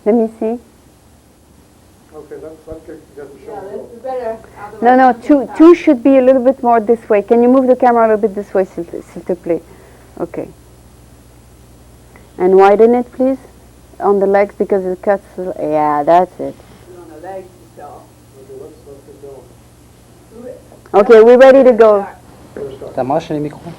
Let me see. Okay, that could get the show. No, two should be a little bit more this way. Can you move the camera a little bit this way, s'il te plaît? Okay. And widen it, please, on the legs because it cuts. Yeah, that's it. On the legs, so. Okay, let's get going. Okay, we're ready to go. Ça marche les micros?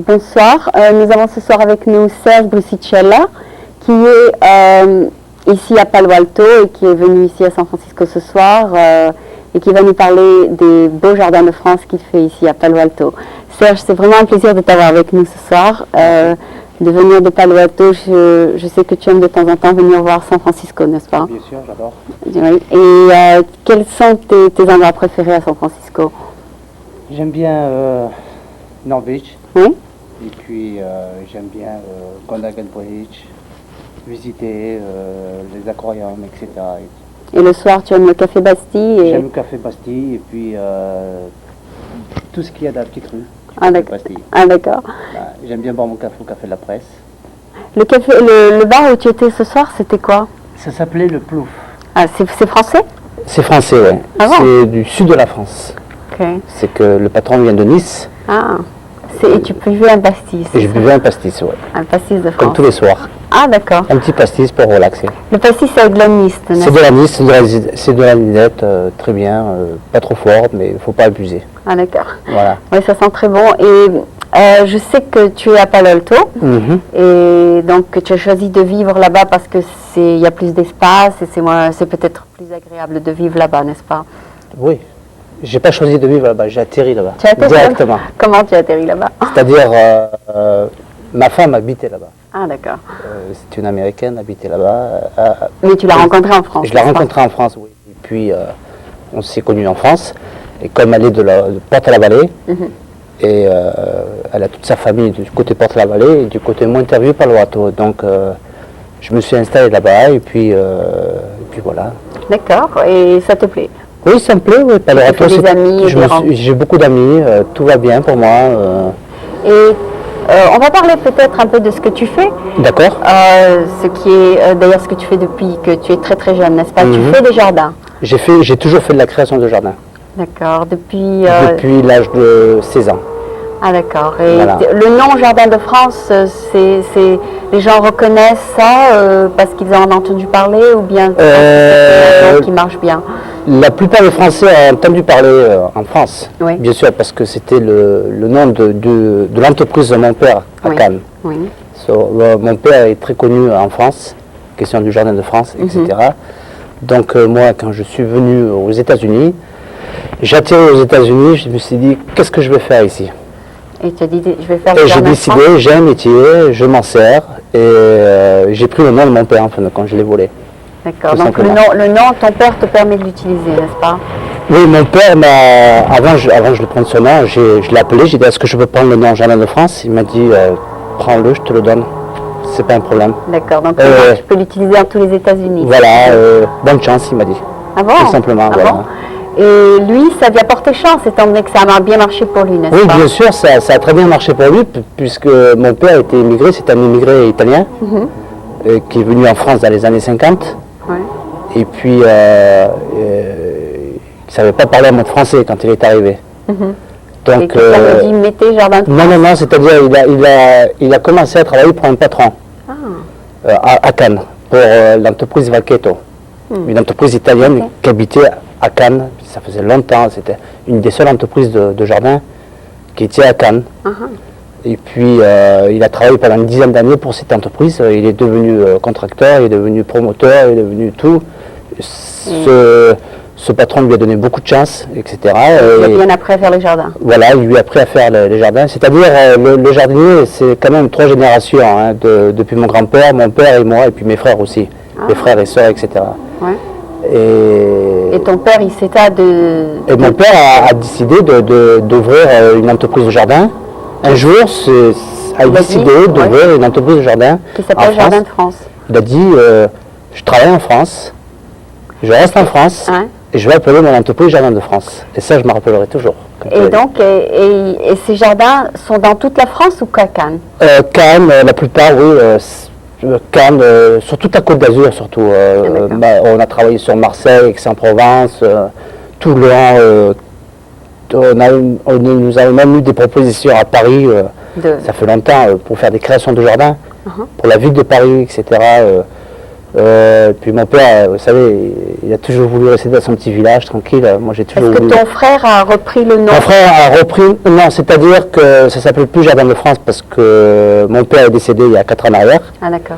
Bonsoir, nous avons ce soir avec nous Serge Brusicella qui est ici à Palo Alto et qui est venu ici à San Francisco ce soir et qui va nous parler des beaux jardins de France qu'il fait ici à Palo Alto. Serge, c'est vraiment un plaisir de t'avoir avec nous ce soir, de venir de Palo Alto. Je sais que tu aimes de temps en temps venir voir San Francisco, n'est-ce pas? Bien sûr, j'adore. Oui. Et quels sont tes endroits préférés à San Francisco? J'aime bien Norwich. Oui. Et puis j'aime bien Golden Bridge, visiter les aquariums, etc. Et le soir, tu aimes le Café Bastille et... J'aime le Café Bastille et puis tout ce qu'il y a dans la petite rue. Ah d'accord. Ah, d'accord. Bah, j'aime bien boire mon café au Café de la Presse. Le bar où tu étais ce soir, c'était quoi? Ça s'appelait le Plouf. Ah, c'est français? C'est français, oui. Ah bon? C'est du sud de la France. Ok. C'est que le patron vient de Nice. Ah. Et tu buvais un pastis? Et je buvais un pastis, oui. Un pastis de France? Comme tous les soirs. Ah d'accord. Un petit pastis pour relaxer. Le pastis, c'est de l'anis, C'est de l'anis, c'est de la linette, très bien, pas trop fort, mais il ne faut pas abuser. Ah d'accord. Voilà. Oui, ça sent très bon. Et je sais que tu es à Palo Alto. Et donc tu as choisi de vivre là-bas parce que il y a plus d'espace et c'est peut-être plus agréable de vivre là-bas, n'est-ce pas? Oui. J'ai pas choisi de vivre là-bas, j'ai atterri là-bas. Tu as atterri directement. Là-bas? Comment tu as atterri là-bas? C'est-à-dire, ma femme habitait là-bas. Ah d'accord. C'est une Américaine, habitait là-bas. Mais tu l'as rencontrée en France? Je l'ai rencontrée en France, oui. Et puis, on s'est connus en France. Et comme elle est de Porte-à-la-Vallée, et elle a toute sa famille du côté Porte-à-la-Vallée et du côté Monterview, Palo Alto. Donc, je me suis installé là-bas et puis voilà. D'accord. Et ça te plaît? Oui, ça me plaît, oui. Palo Alto, j'ai beaucoup d'amis, tout va bien pour moi. Et on va parler peut-être un peu de ce que tu fais. D'accord. Ce qui est d'ailleurs ce que tu fais depuis que tu es très très jeune, n'est-ce pas? Tu fais des jardins? J'ai toujours fait de la création de jardin. D'accord. Depuis l'âge de 16 ans. Ah d'accord. Et voilà. Le nom Jardin de France, les gens reconnaissent ça parce qu'ils en ont entendu parler ou bien c'est un nom qui marche bien? La plupart des Français ont entendu parler en France, oui. Bien sûr, parce que c'était le nom de l'entreprise de mon père à Cannes. Oui. Mon père est très connu en France, question du Jardin de France, etc. Donc moi, quand je suis venu aux États-Unis, j'ai atterri aux États-Unis, je me suis dit, qu'est-ce que je vais faire ici? Et tu as dit, je vais faire Et j'ai décidé, j'ai un métier, je m'en sers, et j'ai pris le nom de mon père, en fin de compte, je l'ai volé. D'accord, donc le nom, ton père te permet de l'utiliser, n'est-ce pas? Oui, mon père, avant je le prenne ce nom, je l'ai appelé, j'ai dit, est-ce que je peux prendre le nom Jardin de France? Il m'a dit, prends-le, je te le donne, c'est pas un problème. D'accord, donc tu peux l'utiliser dans tous les États-Unis. Voilà, bonne chance, il m'a dit. Ah bon? Tout simplement, voilà. Bon? Et lui, ça lui a porté chance, étant donné que ça a bien marché pour lui, n'est-ce pas? Oui, bien sûr, ça a très bien marché pour lui, puisque mon père était immigré, c'est un immigré italien, qui est venu en France dans les années 50. Ouais. Et puis, il ne savait pas parler un mot de français quand il est arrivé. Donc, et qu'il avait dit, mettez Jardin de France. Non, c'est-à-dire il a commencé à travailler pour un patron à Cannes, pour l'entreprise Valchetto, une entreprise italienne qui habitait à Cannes. Ça faisait longtemps, c'était une des seules entreprises de jardin qui était à Cannes. Et puis, il a travaillé pendant une dizaine d'années pour cette entreprise. Il est devenu contracteur, il est devenu promoteur, il est devenu tout. Ce patron lui a donné beaucoup de chance, etc. Il a bien appris à faire les jardins. Voilà, il lui a appris à faire les jardins. C'est-à-dire, le jardinier, c'est quand même 3 générations, hein, depuis mon grand-père, mon père et moi, et puis mes frères aussi. Mes frères et sœurs, etc. Ouais. Et ton père, il s'état de... Et mon père a décidé d'ouvrir une entreprise de jardin. Un jour, a décidé d'ouvrir une entreprise de jardin. Qui s'appelle Jardin de France. Il a dit, je travaille en France, je reste en France, et je vais appeler mon entreprise Jardin de France. Et ça, je me rappellerai toujours. Et donc, et ces jardins sont dans toute la France ou qu'à Cannes? Cannes, la plupart, oui. Cannes, sur toute la Côte d'Azur surtout. On a travaillé sur Marseille, Aix-en-Provence, Toulon. Nous avons même eu des propositions à Paris, ça fait longtemps, pour faire des créations de jardins, pour la ville de Paris, etc. Puis mon père, vous savez, il a toujours voulu rester dans son petit village, tranquille. Moi, j'ai toujours Est-ce que ton frère a repris le nom? Mon frère a repris, non, c'est-à-dire que ça s'appelle plus Jardin de France parce que mon père est décédé il y a 4 ans en arrière. Ah d'accord.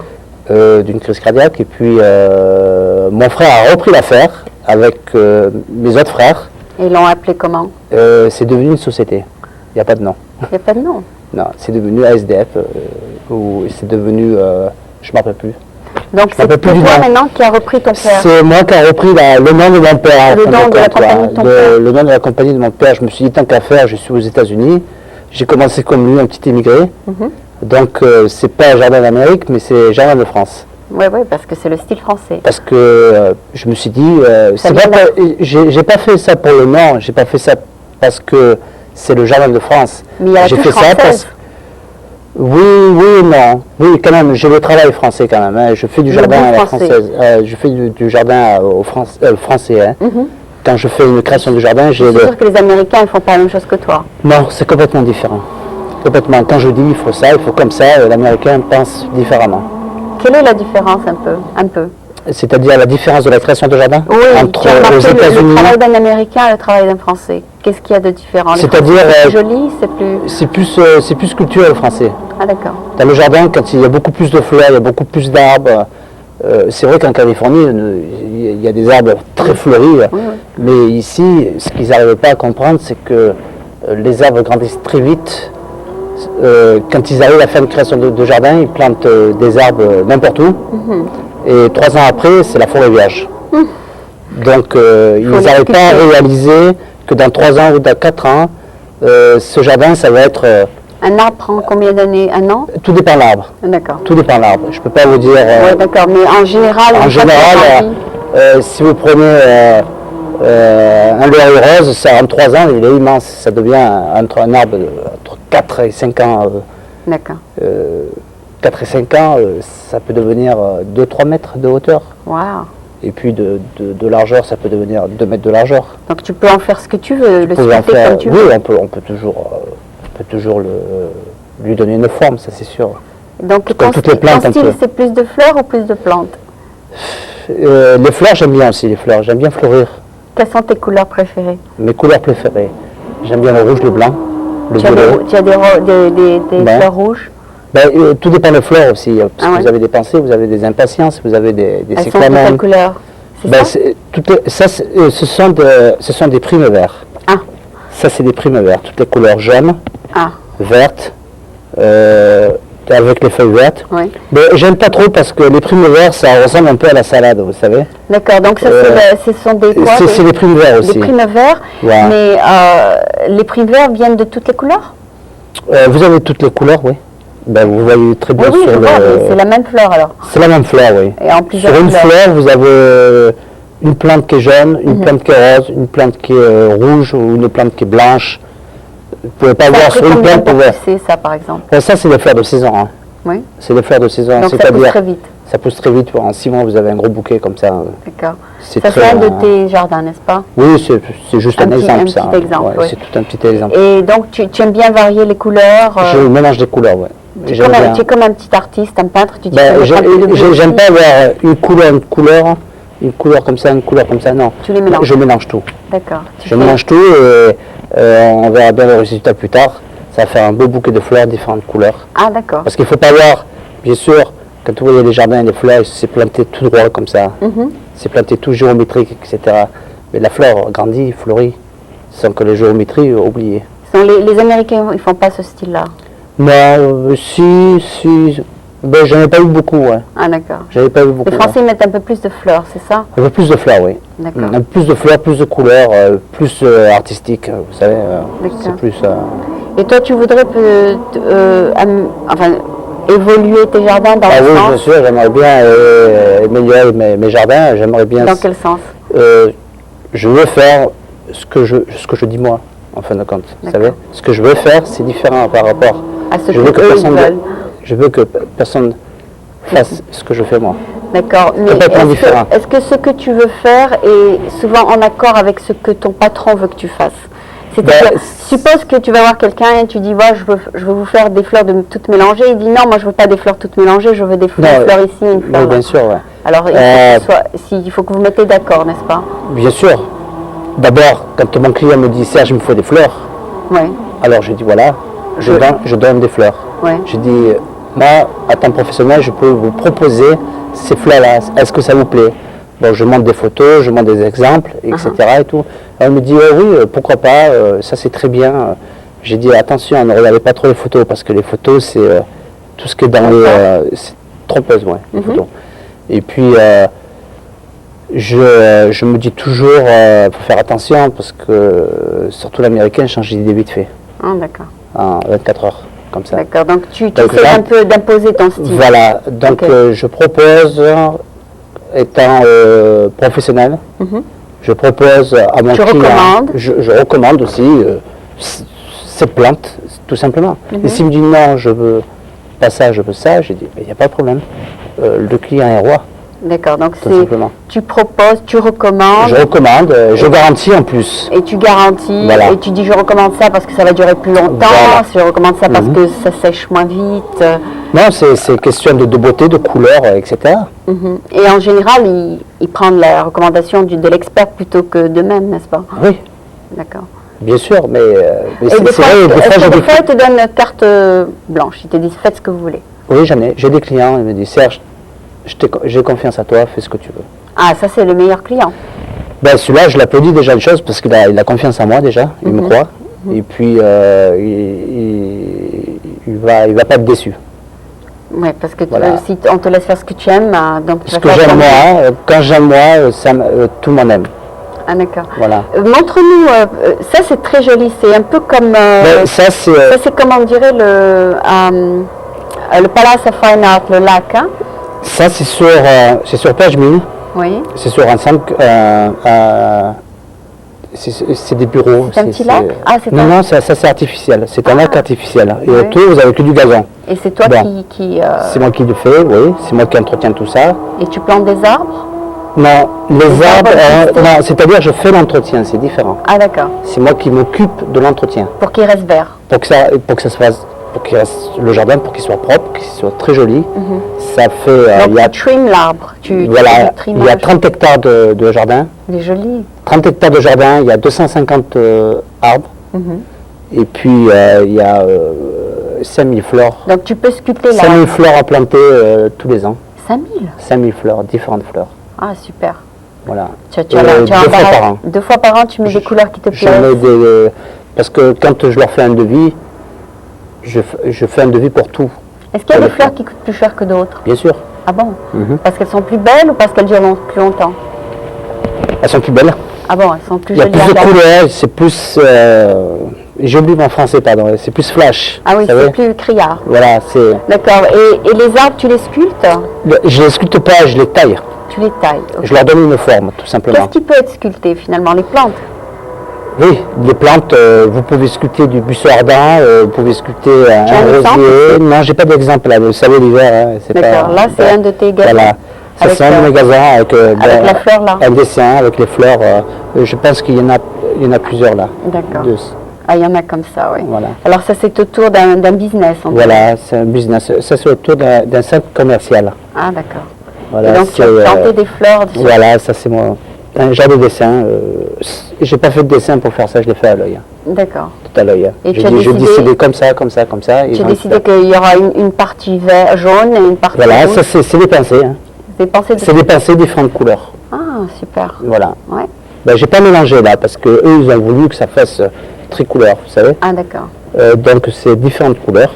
D'une crise cardiaque. Et puis mon frère a repris l'affaire avec mes autres frères. Et ils l'ont appelé comment? C'est devenu une société. Il n'y a pas de nom. Il n'y a pas de nom? Non, c'est devenu ASDF ou c'est devenu, je ne me rappelle plus. Donc c'est toi maintenant qui a repris ton père? C'est moi qui a repris le nom de mon père. Le nom de la compagnie de ton père? Le nom de la compagnie de mon père. Je me suis dit, tant qu'à faire, je suis aux États-Unis. J'ai commencé comme lui, un petit émigré. Donc c'est pas Jardin d'Amérique, mais c'est Jardin de France. Oui, parce que c'est le style français. Parce que je me suis dit, j'ai pas fait ça pour le nom, j'ai pas fait ça parce que c'est le Jardin de France. Mais il y a la touche française. Oui, non. Oui, quand même, j'ai le travail français quand même. Hein. Je fais du jardin à la française. Je fais du jardin au français. Hein. Quand je fais une création de jardin, j'ai... C'est sûr que les Américains ne font pas la même chose que toi. Non, c'est complètement différent. Complètement. Quand je dis il faut ça, il faut comme ça, l'Américain pense différemment. Quelle est la différence un peu? C'est-à-dire la différence de la création de jardin entre aux États-Unis. Le travail d'un Américain et le travail d'un Français. Qu'est-ce qu'il y a de différent? C'est-à-dire c'est plus joli, c'est plus culturel français. Ah d'accord. Dans le jardin, quand il y a beaucoup plus de fleurs, il y a beaucoup plus d'arbres. C'est vrai qu'en Californie, il y a des arbres très fleuris, mais ici, ce qu'ils n'arrivaient pas à comprendre, c'est que les arbres grandissent très vite. Quand ils arrivent à faire une création de jardin, ils plantent des arbres n'importe où. Et 3 ans après, c'est la forêt vierge. Donc, ils n'arrivent pas à réaliser que dans 3 ans ou dans 4 ans, ce jardin, ça va être... Un arbre prend combien d'années? Un an? Tout dépend de l'arbre. D'accord. Tout dépend de l'arbre. Je ne peux pas vous dire... oui, d'accord, mais en général... Si vous prenez un laurier rose, ça, en 3 ans, il est immense. Ça devient un arbre entre 4 et 5 ans. D'accord. 4 et 5 ans, ça peut devenir 2-3 mètres de hauteur. Waouh. Et puis de largeur, ça peut devenir 2 mètres de largeur. Donc tu peux en faire ce que tu veux, le sculpter comme tu veux. Oui, on peut toujours lui donner une forme, ça c'est sûr. Donc ton style, c'est plus de fleurs ou plus de plantes? Les fleurs, j'aime bien aussi les fleurs, j'aime bien fleurir. Quelles sont tes couleurs préférées? Mes couleurs préférées, j'aime bien le rouge, le blanc, le violet. Tu as des fleurs rouges? Tout dépend des fleurs aussi, parce que vous avez des pensées, vous avez des impatiences, vous avez des cyclamènes. Elles sont de quelle couleur? Ce sont des primes verts. Ah. Ça, c'est des primes verts, toutes les couleurs jaunes, vertes, avec les feuilles vertes. Oui. Mais j'aime pas trop parce que les primes verts, ça ressemble un peu à la salade, vous savez. D'accord, donc ça, ce sont des quoi? C'est les primes verts aussi. Des primes verts, mais les primes verts viennent de toutes les couleurs? Vous avez toutes les couleurs, oui. Vous voyez très bien sur le... c'est la même fleur alors? C'est la même fleur, oui. Et en plusieurs sur une fleur, vous avez une plante qui est jaune, une plante qui est rose, une plante qui est rouge ou une plante qui est blanche. Vous ne pouvez pas voir sur une plante. C'est ça par exemple? Ça, c'est des fleurs de saison. Hein. Oui. C'est des fleurs de saison. Donc ça pousse très vite? Ça pousse très vite. En 6 mois, vous avez un gros bouquet comme ça. D'accord. Ça c'est un de tes jardins, n'est-ce pas? Oui, c'est juste un exemple. Un petit exemple, C'est tout un petit exemple. Et donc, tu aimes bien varier les couleurs? Je mélange des couleurs, oui. Tu es comme un petit artiste, un peintre, tu dis j'aime pas avoir une couleur comme ça, une couleur comme ça, non. Tu les mélanges? Je mélange tout. D'accord. Je mélange tout et on verra bien le résultat plus tard. Ça va faire un beau bouquet de fleurs, différentes couleurs. Ah, d'accord. Parce qu'il ne faut pas voir, bien sûr, quand vous voyez les jardins et les fleurs, c'est planté tout droit comme ça. C'est planté tout géométrique, etc. Mais la fleur grandit, fleurit, sans que les géométries oubliées. Les Américains, ils font pas ce style-là. Non, si. Ben, j'en ai pas eu beaucoup, ouais. Ah, d'accord. J'en ai pas eu beaucoup. Les Français mettent un peu plus de fleurs, c'est ça? Un peu plus de fleurs, oui. D'accord. Un peu plus de fleurs, plus de couleurs, plus artistique, vous savez. C'est plus. Et toi, tu voudrais évoluer tes jardins dans Ah le oui, sens? bien sûr, j'aimerais bien améliorer mes jardins. J'aimerais bien. Dans quel sens? Je veux faire ce que je dis moi, en fin de compte. Vous savez, ce que je veux faire, c'est différent par rapport à ce je veux que personne veulent. Je veux que personne fasse ce que je fais moi. D'accord, mais est-ce que ce que tu veux faire est souvent en accord avec ce que ton patron veut que tu fasses? C'est-à-dire, suppose que tu vas voir quelqu'un et tu dis, ouais, je veux vous faire des fleurs toutes mélangées. Il dit, non, moi je veux pas des fleurs toutes mélangées, je veux des fleurs ici, une fleur oui, là. bien sûr, ouais. Alors, il faut que vous mettez d'accord, n'est-ce pas? Bien sûr. D'abord, quand mon client me dit, Serge, il me faut des fleurs, alors je dis, voilà, je donne des fleurs. Je dis, moi, à temps professionnel, je peux vous proposer ces fleurs-là. Est-ce que ça vous plaît? Bon, je montre des photos, je montre des exemples, etc. et tout. Elle me dit, oui, pourquoi pas, ça c'est très bien. J'ai dit, attention, ne regardez pas trop les photos, parce que les photos, c'est tout ce qui est dans les... c'est trompeuse, les photos. Et puis, je me dis toujours, faut faire attention, parce que surtout l'américain change d'idée vite fait. Ah, d'accord. En 24 heures. Comme ça. D'accord, donc tu essaies un peu d'imposer ton style. Voilà, donc je propose, étant professionnel, je propose à mon client, je recommande aussi cette plante, tout simplement. Et s'il me dit non, je veux pas ça, je veux ça, j'ai dit, il n'y a pas de problème, le client est roi. D'accord, donc tu proposes, tu recommandes. Je recommande, je garantis en plus. Et tu garantis, et tu dis je recommande ça parce que ça va durer plus longtemps, je recommande ça parce que ça sèche moins vite. Non, c'est question de beauté, de couleur, etc. Et en général, ils prennent la recommandation de l'expert plutôt que d'eux-mêmes, n'est-ce pas? Oui. D'accord. Bien sûr, mais c'est vrai, des fois, ils te donnent carte blanche, ils te disent faites ce que vous voulez. Oui, j'en ai. J'ai des clients, ils me disent Serge, j'ai confiance à toi, fais ce que tu veux. Ah, ça c'est le meilleur client. Ben, celui-là, je l'applaudis déjà une chose parce qu'il a confiance en moi déjà, il me croit. Et puis, il va pas être déçu. Oui, parce que si on te laisse faire ce que tu aimes, donc ce que j'aime moi, quand j'aime moi, tout le monde aime. Ah, d'accord. Voilà. Montre-nous, ça c'est très joli, c'est un peu comme... ça c'est comme on dirait le Palace of Fine Art, le lac. Hein? Ça c'est sur Page 1000. Oui. C'est sur un centre... c'est des bureaux. C'est un petit lac? Non, ça c'est artificiel. C'est un lac artificiel. Et autour, vous avez que du gazon. Et c'est toi qui... C'est moi qui le fais, oui. C'est moi qui entretiens tout ça. Et tu plantes des arbres? Non, les arbres... non, c'est-à-dire je fais l'entretien, c'est différent. Ah, d'accord. C'est moi qui m'occupe de l'entretien. Pour qu'il reste vert? Pour que ça se fasse... Pour qu'il reste le jardin, pour qu'il soit propre, qu'il soit très joli. Ça fait... Donc tu trimes l'arbre. Voilà, il y a 30 hectares de jardin. Il est joli. 30 hectares de jardin, il y a 250 arbres. Et puis il y a 5000 fleurs. Donc tu peux sculpter l'arbre. 5000 fleurs à planter tous les ans. 5000? 5000 fleurs, différentes fleurs. Ah, super. Voilà. Tu as 2 fois par an. 2 fois par an, tu mets des couleurs qui te plaisent. Parce que quand je leur fais un devis, je fais un devis pour tout. Est-ce qu'il y a des fleurs qui coûtent plus cher que d'autres? Bien sûr. Ah bon? Parce qu'elles sont plus belles ou parce qu'elles durent plus longtemps? Elles sont plus belles. Ah bon, elles sont plus jolies. Il y a plus de couleurs, c'est plus... J'oublie mon français, pardon. C'est plus flash. Ah oui, c'est plus criard. Voilà, c'est... D'accord. Et les arbres, tu les sculptes? Je les sculpte pas, je les taille. Tu les tailles. Okay. Je leur donne une forme, tout simplement. Qu'est-ce qui peut être sculpté finalement? Les plantes? Oui, les plantes, vous pouvez sculpter du buisson ardent, vous pouvez sculpter un rosier. Non, j'ai pas d'exemple là, vous savez l'hiver. Hein, d'accord, là c'est un de tes gazons. Voilà, ça c'est un de mes gazons avec la fleur là. Un dessin avec les fleurs. Je pense qu'il y en a plusieurs là. D'accord. Ah, il y en a comme ça, oui. Voilà. Alors ça c'est autour d'un business. Voilà, c'est un business. Ça c'est autour d'un centre commercial. Ah d'accord. Voilà, et donc tu as planté des fleurs dessus. Voilà, ça c'est moi. Un genre de dessin. J'ai pas fait de dessin pour faire ça, je l'ai fait à l'œil. D'accord. tout à l'œil. Hein. Et J'ai tu as dit, j'ai décidé- décidé comme ça, comme ça, comme ça. Tu as décidé qu'il y aura une partie jaune et une partie Voilà, rouge. ça c'est des pensées. Hein. C'est pensé de... C'est des pensées différentes couleurs. Ah, super. Voilà. Ouais. Ben, j'ai pas mélangé là parce que eux ils ont voulu que ça fasse tricouleur, vous savez. Ah, d'accord. Donc c'est différentes couleurs.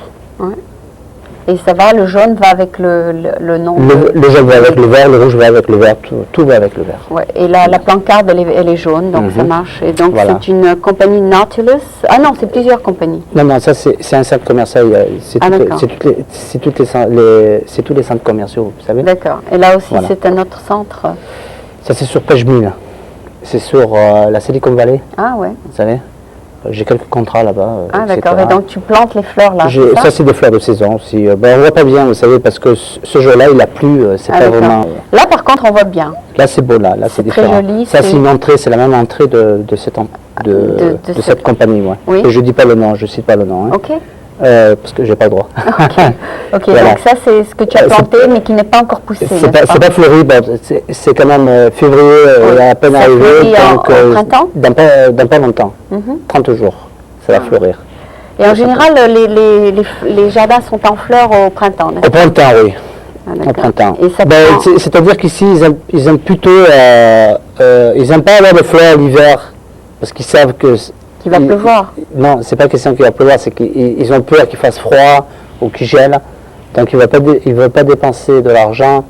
Et ça va, le jaune va avec le nom. Le jaune va avec le vert, le rouge va avec le vert, tout va avec le vert. Ouais. Et la plancarde, elle est jaune, donc ça marche. Et donc Voilà. c'est une compagnie Nautilus. Ah non, c'est plusieurs compagnies. Non, ça c'est un centre commercial. C'est Ah, toutes les- d'accord. c'est tous les centres commerciaux, vous savez. D'accord. Et là aussi, Voilà. c'est un autre centre. Ça c'est sur Pêche-Mille. C'est sur la Silicon Valley, Ah ouais. vous savez. J'ai quelques contrats là-bas. Ah etc. d'accord. Et donc tu plantes les fleurs là. c'est Ça c'est des fleurs de saison aussi. Ben, on voit pas bien, vous savez, parce que ce jour-là il a plu, c'est Ah, pas d'accord. vraiment. Là par contre, on voit bien. Là c'est beau là c'est très différent. joli, Ça c'est- c'est une entrée, c'est la même entrée de de cette compagnie, moi. Oui. Et je dis pas le nom, je cite pas le nom, hein, Ok. parce que j'ai pas le droit. Ok. Voilà. Donc ça c'est ce que tu as C'est- planté, mais qui n'est pas encore poussé. C'est n'est-ce pas fleuri, ben, c'est quand même février, Oui. à peine Ça arrivé, fleurit donc au printemps dans pas longtemps, 30 jours, ça va fleurir. Et en général, les jardins sont en fleurs au printemps, n'est-ce Au pas? printemps, oui. Ah, Au d'accord. printemps. Et ça Ben, prend- c'est-à-dire qu'ici, ils aiment plutôt, ils aiment pas avoir de fleurs l'hiver, parce qu'ils savent que... Qu'il va pleuvoir. Non, c'est pas question qu'il va pleuvoir, c'est qu'ils ont peur qu'il fasse froid ou qu'il gèle, donc ils ne veulent pas dépenser de l'argent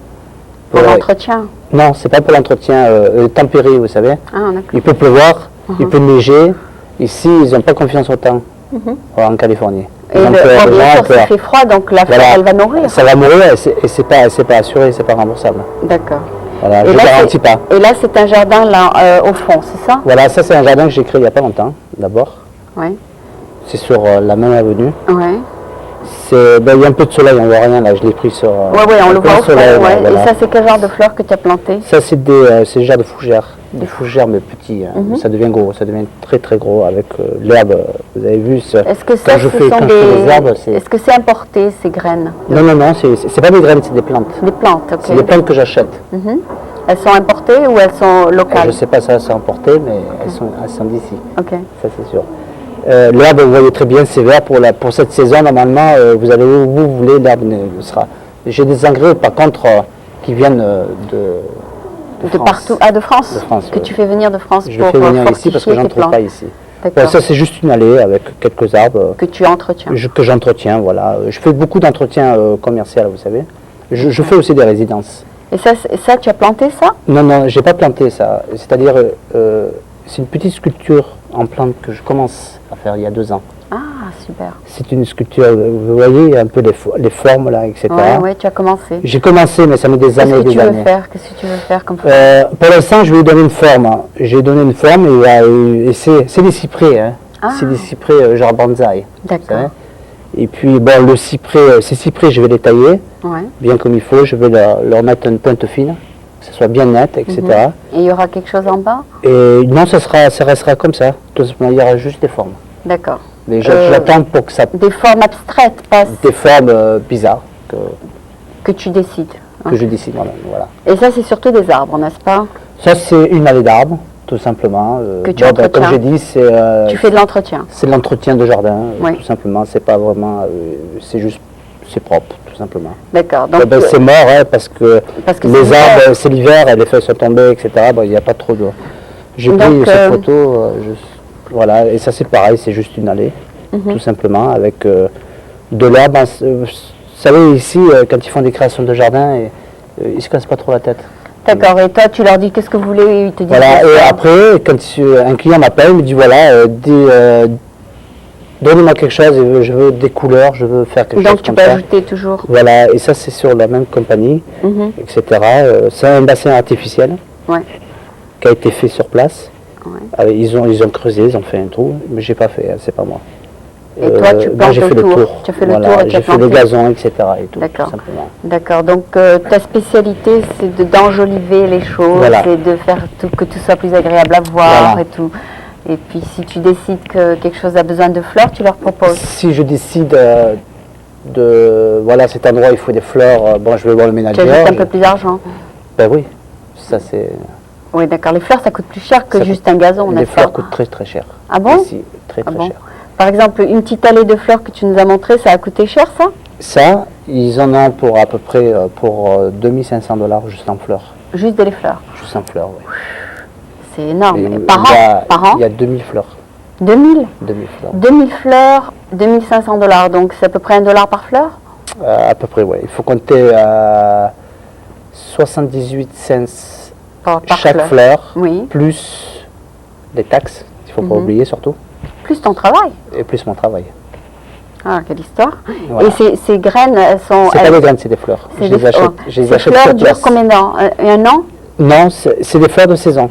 Pour l'entretien. Non, c'est pas pour l'entretien tempéré, vous savez. Ah, d'accord. Il peut pleuvoir, il peut neiger. Ici, ils n'ont pas confiance au temps, en Californie. Et Ils ont peur, bon, les bien gens ont sûr, s'il peur. fait froid, donc la fleur, Voilà. elle va nourrir. Ça va mourir et c'est pas assuré, c'est pas remboursable. D'accord. Voilà, Et je là, ne garantis c'est- pas. Et là, c'est un jardin là, au fond, c'est ça? Voilà, ça c'est un jardin que j'ai créé il n'y a pas longtemps, d'abord. Oui. C'est sur la même avenue. Ouais. Il y a un peu de soleil, on voit rien là, je l'ai pris sur... Ouais, on le un peu voit de au fond. soleil, Ouais. voilà. Et ça, c'est quel genre de fleurs que tu as planté? Ça c'est des genres de fougères. Des fougères mais petits, hein. Ça devient gros, ça devient très très gros avec l'herbe. Vous avez vu, Est-ce que quand ça, je ce fais sont quand je fais des herbes, c'est... Est-ce que c'est importé, ces graines? Non, c'est pas des graines, c'est des plantes. Des plantes, ok. C'est des plantes que j'achète. Elles sont importées ou elles sont Je locales? ne sais pas ça, c'est emporté, mais elles sont d'ici, Ok. ça c'est sûr. L'herbe, vous voyez très bien, c'est vert pour cette saison. Normalement, vous allez où vous voulez, l'herbe sera. J'ai des engrais, par contre, qui viennent de France. Partout? Ah, de France? De France, Que oui. tu fais venir de France Je pour le fais venir ici parce que fortifier j'en tes trouve plantes. pas ici. D'accord. Ça, c'est juste une allée avec quelques arbres Que tu entretiens. que j'entretiens. Voilà. Je fais beaucoup d'entretien commercial, vous savez. Je fais aussi des résidences. Et ça, tu as planté ça? Non, j'ai pas planté ça. C'est-à-dire, c'est une petite sculpture en plante que je commence à faire il y a 2 ans. Ah, super. C'est une sculpture, vous voyez, il y a un peu les formes là, etc. Ouais, tu as commencé. J'ai commencé, mais ça met des Qu'est-ce années que et des tu veux années. faire? Qu'est-ce que tu veux faire comme fleur? Pour l'instant, je vais lui donner une forme. J'ai donné une forme et c'est des cyprès. Hein. Ah. C'est des cyprès genre bonsaï. vous D'accord. savez. Et puis, bon, le cyprès, ces cyprès, je vais les tailler Ouais. bien comme il faut. Je vais leur mettre une pointe fine, que ce soit bien net, etc. Et il y aura quelque chose en bas? Et non, ça restera comme ça. Tout simplement, il y aura juste des formes. D'accord. Mais j'attends pour que ça Des formes abstraites, pas des formes bizarres que tu décides. que je décide moi-même. Voilà. Et ça, c'est surtout des arbres, n'est-ce pas? Ça, c'est une allée d'arbres, tout simplement. Que tu comme entretiens. j'ai dit, Tu fais de l'entretien. c'est de l'entretien de jardin, Oui. tout simplement. C'est pas vraiment, c'est propre, tout simplement. D'accord. Donc, C'est mort, hein, parce que parce que c'est les l'hiver. arbres, c'est l'hiver, et les feuilles sont tombées, etc. Bon, il n'y a pas trop de. J'ai Donc, pris cette photo, voilà, et ça c'est pareil, c'est juste une allée, Mhm. tout simplement, avec de l'herbe. Vous savez, ici, quand ils font des créations de jardin, ils ne se cassent pas trop la tête. d'accord. Et toi, tu leur dis qu'est-ce que vous voulez et ils te disent. Voilà, et ça. après, quand un client m'appelle, il me dit voilà, donnez-moi quelque chose, je veux des couleurs, je veux faire quelque Donc, chose tu comme peux ça. ajouter toujours. Voilà, et ça c'est sur la même compagnie, Mhm. etc. C'est un bassin artificiel Ouais. qui a été fait sur place. Ouais. Ils ont creusé, ils ont fait un trou, mais j'ai pas fait, hein, c'est pas moi. Et toi, tu moi, plantes j'ai fait le autour. tour. Tu as fait le Voilà, tour et tu j'ai as fait le planté. gazon, etc. et tout, D'accord. tout simplement. D'accord. Donc, ta spécialité, c'est d'enjoliver les choses, Voilà. et de faire que tout soit plus agréable à voir Voilà. et tout. Et puis, si tu décides que quelque chose a besoin de fleurs, tu leur proposes. Si je décide voilà, cet endroit il faut des fleurs, bon, je vais voir le Tu ménagère. ajoutes un peu plus d'argent. Ben oui, ça c'est. Oui, d'accord. Les fleurs, ça coûte plus cher que Ça juste un gazon, Les n'est-ce pas? fleurs coûtent très très cher. Ah bon? Ici, très Ah très bon? cher. Par exemple, une petite allée de fleurs que tu nous as montré, ça a coûté cher, ça? Ça, ils en ont pour à peu près pour 2500 $ juste en fleurs. Juste des fleurs. Juste en fleurs, oui. C'est énorme. Et Et par an? Par an? Il y a 2000 fleurs. 2000? 2000 fleurs. 2000 fleurs, 2500 $. Donc c'est à peu près $1 par fleur? À peu près, oui. Il faut compter 78 cents Par chaque fleur, Oui. plus les taxes, il ne faut pas oublier surtout, Plus ton travail. et plus mon travail. Ah, quelle histoire. Voilà. Et ces graines, elles sont... C'est pas des graines, c'est des fleurs. c'est Je les des- achète, oh. je les Ces achète fleurs sur durent place. combien de temps? Un an? Non, c'est des fleurs de saison.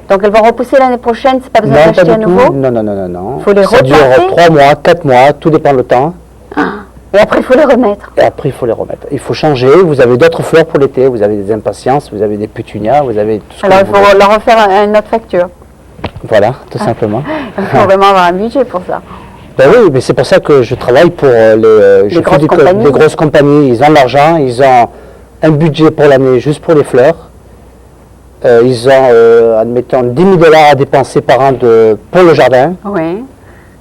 Donc elles vont repousser l'année prochaine, c'est pas besoin Non, pas d'acheter à du nouveau? tout. Non, non, non, non, non. Faut les Ça dure replanter 3 mois, 4 mois, tout dépend le temps. Et après, il faut les remettre. Et après, il faut les remettre. Il faut changer. Vous avez d'autres fleurs pour l'été. Vous avez des impatiences, vous avez des pétunias, vous avez tout ce que Alors il vous voulez. faut leur refaire une autre facture. Voilà, tout simplement. Il faut vraiment avoir un budget pour ça. Ben oui, mais c'est pour ça que je travaille pour je fais grosses compagnies. les grosses compagnies. Ils ont de l'argent, ils ont un budget pour l'année juste pour les fleurs. Ils ont, admettons, 10 000 $ à dépenser par an pour le jardin. Oui.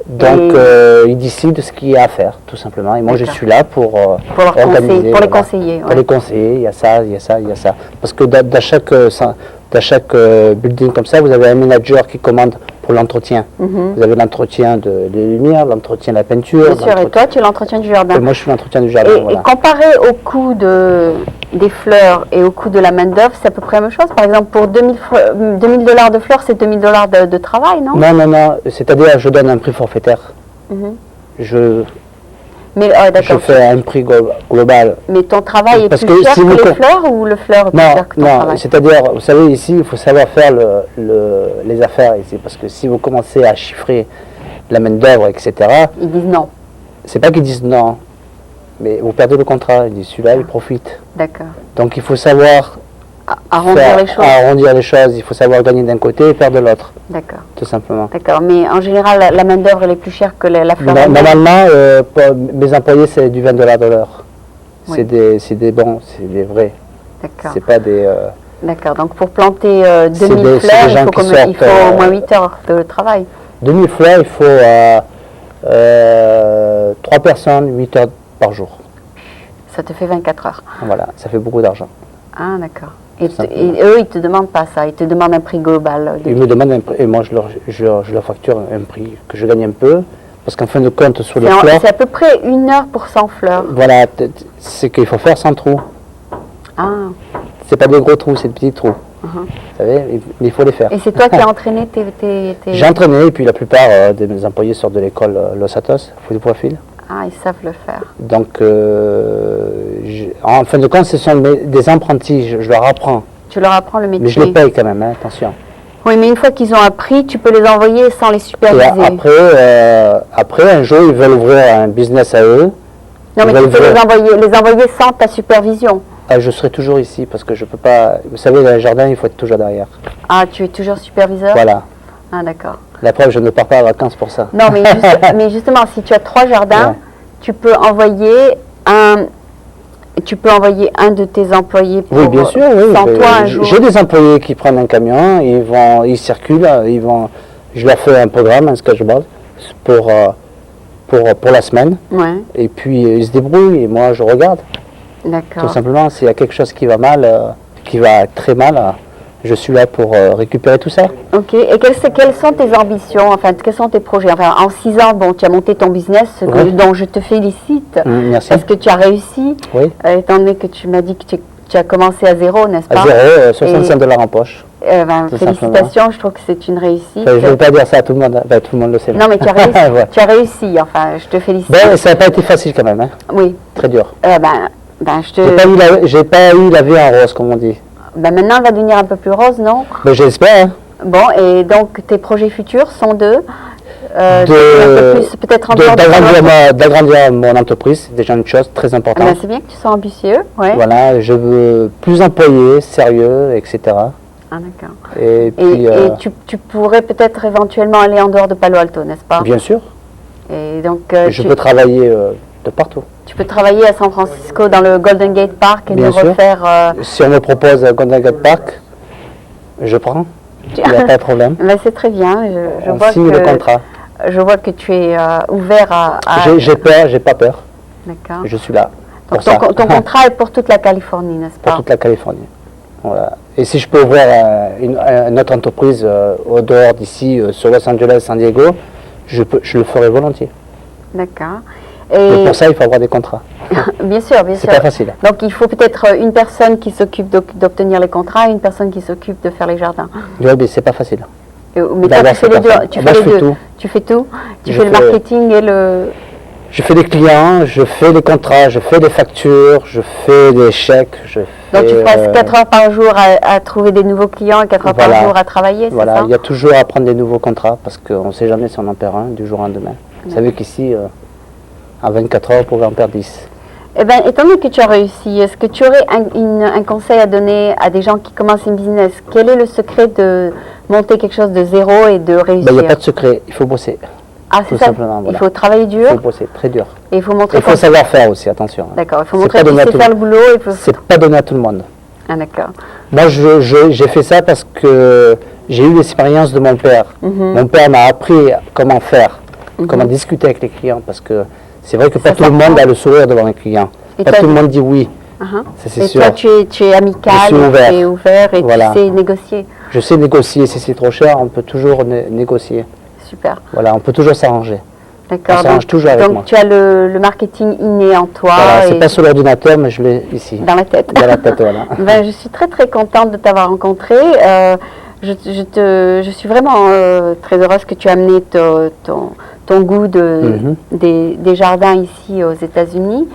Donc, Et- ils décident ce qu'il y a à faire, tout simplement. Et moi, je D'accord. suis là pour leur conseiller, organiser. pour les voilà. conseiller, Pour ouais. les conseiller, il y a ça, il y a ça, il y a ça. Parce que dans chaque building comme ça, vous avez un manager qui commande pour l'entretien. Vous avez l'entretien des lumières, l'entretien de la peinture. Bien sûr, et l'entretien- toi, tu es l'entretien du jardin. Et moi, je suis l'entretien du jardin. Et voilà. comparé au coût des fleurs et au coût de la main-d'œuvre, c'est à peu près la même chose. Par exemple, pour 2000 $ de fleurs, c'est 2000 $ de travail, non? Non, non, non. C'est-à-dire, je donne un prix forfaitaire. Je Mais, je d'accord. fais un prix global. Mais ton travail est Parce plus que cher si que vous les co- fleurs ou le fleur est plus Non, cher que ton non, travail? c'est-à-dire, vous savez, ici, il faut savoir faire les affaires ici, parce que si vous commencez à chiffrer la main-d'œuvre, etc., Ils disent non. c'est pas qu'ils disent non, mais vous perdez le contrat. Ils disent celui-là, il profite. D'accord. Donc il faut savoir Arrondir les choses. arrondir les choses, il faut savoir gagner d'un côté et perdre de l'autre, D'accord. tout simplement. D'accord. Mais en général, la main-d'œuvre, elle est plus chère que la fleur. elle-même. Normalement, mes employés, c'est du 20 $ de l'heure. Oui. C'est des bons, c'est des vrais. D'accord. C'est pas des. D'accord. Donc pour planter C'est 2000 des fleurs, gens qui il faut sortent, au moins 8 heures de travail. 2000 fleurs, il faut 3 personnes, 8 heures par jour. Ça te fait 24 heures. Voilà, ça fait beaucoup d'argent. Ah, d'accord. Et, Simplement. et eux, ils te demandent pas ça. Ils te demandent un prix global. Ils me demandent un prix, et moi je leur facture un prix que je gagne un peu, parce qu'en fin de compte, sur les fleurs, C'est à peu près 1 heure pour 100 fleurs. voilà, c'est qu'il faut faire sans trous. Ah. C'est pas des gros trous, c'est des petits trous. Vous savez, il faut les faire. Et c'est toi qui as entraîné tes... J'ai entraîné, et puis la plupart de mes employés sortent de l'école Los Atos, Fouille de Profil. Ah, ils savent le faire. Donc, en fin de compte, ce sont des apprentis, je leur apprends. Tu leur apprends le métier. Mais je les paye quand même, hein, attention. Oui, mais une fois qu'ils ont appris, tu peux les envoyer sans les Et superviser. après, un jour, ils veulent ouvrir un business à eux. Non, mais ils tu veulent peux ouvrir- les envoyer sans ta supervision. Ah, je serai toujours ici parce que je peux pas. Vous savez, dans le jardin, il faut être toujours derrière. Ah, tu es toujours superviseur? Voilà. Ah, d'accord. La preuve, je ne pars pas en vacances pour ça. Non, mais justement, si tu as 3 jardins, Ouais. tu peux envoyer un de tes employés pour, Oui, bien sûr, oui. sans mais toi un jour. J'ai des employés qui prennent un camion, ils circulent, je leur fais un programme, un schedule pour la semaine. Ouais, Et puis, ils se débrouillent et moi, je regarde. Tout d'accord. simplement, s'il y a quelque chose qui va mal, qui va très mal, je suis là pour récupérer tout ça. Ok, et quelles sont tes ambitions, enfin, quels sont tes projets? Enfin, en 6 ans, bon, tu as monté ton business, Oui. dont je te félicite, Merci. parce que tu as réussi, Oui. étant donné que tu m'as dit que tu as commencé à zéro, n'est-ce À pas? zéro, 65 $ en poche. Tout Félicitations, je trouve que c'est une réussite. Enfin, je ne veux pas dire ça à tout le monde, hein. Enfin, tout le monde le sait. Non, mais tu as réussi, Ouais. tu as réussi, enfin, je te félicite. Ben, ça n'a pas été facile quand même, hein. Oui, Très dur. je te... J'ai pas eu la vie en rose, comme on dit. maintenant, elle va devenir un peu plus rose, non? Mais j'espère, hein. Bon, et donc, tes projets futurs sont un peu plus, peut-être encore... d'agrandir mon entreprise, c'est déjà une chose très Ah importante. ben, c'est bien que tu sois ambitieux, ouais. Voilà, je veux plus employés, sérieux, etc. Ah, d'accord. Et puis, Et tu pourrais peut-être éventuellement aller en dehors de Palo Alto, n'est-ce pas? bien sûr, Et donc, je peux travailler de partout. tu peux travailler à San Francisco dans le Golden Gate Park et Bien nous sûr. refaire... Si on me propose Golden Gate Park, je prends. Il n'y a pas de problème. Ben, c'est très bien. Je On vois signe que le contrat. je vois que tu es ouvert à... J'ai peur, j'ai pas peur. D'accord. Je suis là. Donc Pour ça. ton contrat est pour toute la Californie, n'est-ce pas? Pour toute la Californie. Voilà. Et si je peux ouvrir une autre entreprise au dehors d'ici, sur Los Angeles, San Diego, je le ferai volontiers. D'accord. Mais Et pour ça, il faut avoir des contrats. bien sûr, bien C'est sûr. pas facile. Donc il faut peut-être une personne qui s'occupe d'obtenir les contrats et une personne qui s'occupe de faire les jardins. Oui, mais c'est pas facile. Mais toi, tu fais les deux. Tu fais les deux. Tu fais tout. Tu fais le marketing et le... Je fais des clients, je fais des contrats, je fais des factures, je fais des chèques, je fais... Donc tu passes 4 heures par jour à trouver des nouveaux clients et 4 heures Voilà. par jour à travailler, c'est Voilà, ça? il y a toujours à prendre des nouveaux contrats parce qu'on ne sait jamais si on en perd un du jour au lendemain. Vous savez qu'ici, en 24 heures, on pourrait en perdre 10. Eh bien, étant donné que tu as réussi, est-ce que tu aurais un conseil à donner à des gens qui commencent une business? Quel est le secret de monter quelque chose de zéro et de réussir? Il n'y a pas de secret, il faut bosser. Ah, c'est tout ça. simplement, voilà. Il faut travailler dur. Il faut bosser, très dur. Et il faut montrer. Il faut savoir faire aussi, attention. D'accord, il faut C'est montrer pas que tu donné à sais tout faire le le boulot. Il faut... C'est pas donné à tout le monde. Ah, d'accord. Moi, j'ai fait ça parce que j'ai eu l'expérience de mon père. Mon père m'a appris comment faire, comment discuter avec les clients, parce que c'est vrai que pas tout le monde a le sourire devant les clients. Et Pas toi, tout le monde dit oui. Uh-huh. Ça, c'est Et sûr. toi, tu es amical, Je suis ouvert. tu es ouvert et Voilà. tu sais négocier. Je sais négocier, si c'est trop cher, on peut toujours négocier. Super. Voilà, on peut toujours s'arranger. D'accord. On s'arrange toujours avec donc moi. tu as le marketing inné en toi. Voilà, c'est et pas sur l'ordinateur, mais je l'ai ici. dans la tête. Dans la tête, voilà. Ben, je suis très très contente de t'avoir rencontré. Je suis vraiment très heureuse que tu as amené ton goût des jardins ici aux États-Unis.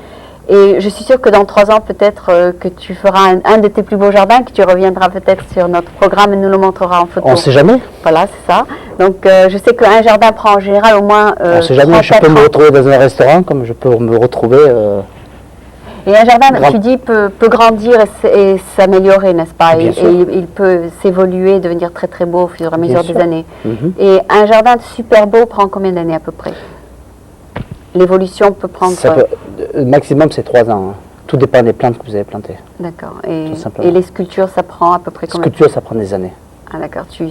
Et je suis sûre que dans 3 ans, peut-être que tu feras un de tes plus beaux jardins, que tu reviendras peut-être sur notre programme et nous le montreras en photo. On ne sait jamais. Voilà, c'est ça. Donc, je sais qu'un jardin prend en général au moins On ne sait jamais. Je peux me retrouver dans un restaurant, comme je peux me retrouver... Et un jardin, tu dis, peut grandir et s'améliorer, n'est-ce pas? Bien Et sûr. il peut s'évoluer, devenir très très beau au fur et à mesure Bien des sûr. années. Mhm. Et un jardin super beau prend combien d'années à peu près? L'évolution peut prendre... Le maximum, c'est 3 ans. Hein. Tout dépend des plantes que vous avez plantées. D'accord. Tout simplement. Et les sculptures, ça prend à peu près combien? Sculpture, ça prend des années. Ah d'accord. Tu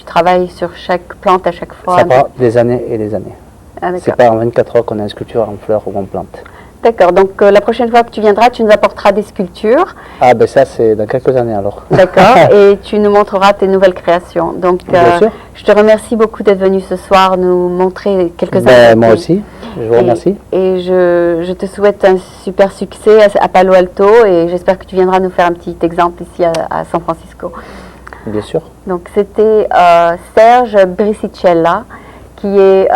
travailles sur chaque plante à chaque fois? Ça prend des années et des années. Ah C'est d'accord. pas en 24 heures qu'on a une sculpture en fleurs ou en plante. D'accord. Donc, la prochaine fois que tu viendras, tu nous apporteras des sculptures. Ah ben ça, c'est dans quelques années alors. D'accord, et tu nous montreras tes nouvelles créations. Donc, Bien sûr. je te remercie beaucoup d'être venu ce soir nous montrer quelques-uns. Ben, de moi tes- aussi, je vous remercie. Et je te souhaite un super succès à Palo Alto et j'espère que tu viendras nous faire un petit exemple ici à San Francisco. Bien sûr. Donc, c'était Serge Bricicella qui est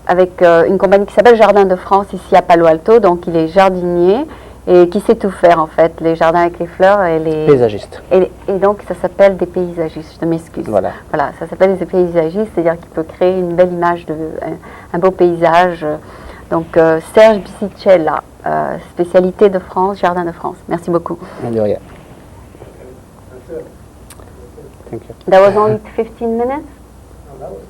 avec une compagnie qui s'appelle Jardin de France ici à Palo Alto. Donc, il est jardinier et qui sait tout faire en fait, les jardins avec les fleurs et les... Paysagiste. Et donc, ça s'appelle des paysagistes, je m'excuse. Voilà. Voilà, ça s'appelle des paysagistes, c'est-à-dire qu'il peut créer une belle image, un beau paysage. Donc, Serge Bricicella, spécialité de France, Jardin de France. Merci beaucoup. De rien. That's it. Thank you. That was only 15 minutes? No, that was